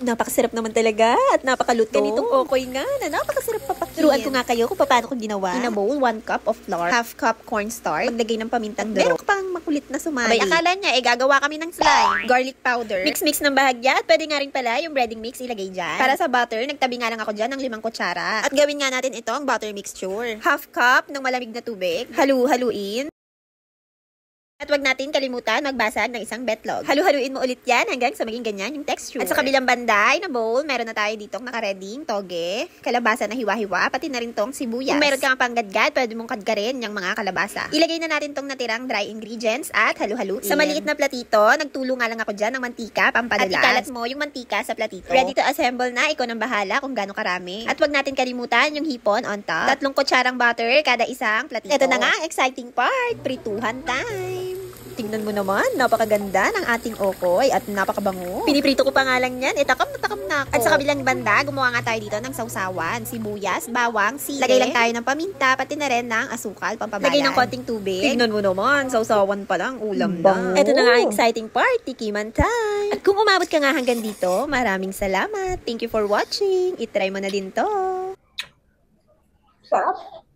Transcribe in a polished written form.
Napakasarap naman talaga at napakaluto. Ganitong okoy nga na napakasarap papakin. Turuan ko nga kayo kung paano ko ginawa. In a bowl, 1 cup of flour, half cup cornstarch, maglagay ng pamintang durog. Meron pang makulit na sumali. Abay, akala niya, gagawa kami ng slime. Garlic powder. Mix ng bahagya at pwede nga rin pala yung breading mix ilagay dyan. Para sa butter, nagtabi nga lang ako dyan ng 5 kutsara. At gawin nga natin itong butter mixture. Half cup ng malamig na tubig. Halu-haluin. At wag natin kalimutan magbasag ng isang betlog. Halu-haluin mo ulit yan hanggang sa maging ganyan yung texture. At sa kabilang banda na bowl, meron na tayo ditong nakareding toge, kalabasa na hiwa-hiwa, pati na rin tong sibuyas. Kung meron kang panggadgad, pwede mong kadgarin yung mga kalabasa. Ilagay na natin tong natirang dry ingredients at halu-haluin. Sa maliit na platito, nagtulo nga lang ako dyan ng mantika, pampadulas. At ikalat mo yung mantika sa platito. Ready to assemble na, ikaw nang bahala kung gaano karami. At wag natin kalimutan yung hipon on top. 3 kutsarang butter kada isang platito. Ito na nga ang exciting part, prituhan time. Tingnan mo naman, napakaganda ng ating okoy at napakabango. Piniprito ko pa nga lang yan, takam na ako. At sa kabilang banda, gumawa nga tayo dito ng sausawan, sibuyas, bawang, sili. Lagay lang tayo ng paminta, pati na rin ng asukal, pampabalan. Lagay ng konting tubig. Tingnan mo naman, sausawan pa lang, ulam na. Ito na nga ang exciting part, tikiman time. At kung umabot ka nga hanggang dito, maraming salamat. Thank you for watching. I-try mo na din to. Sarap.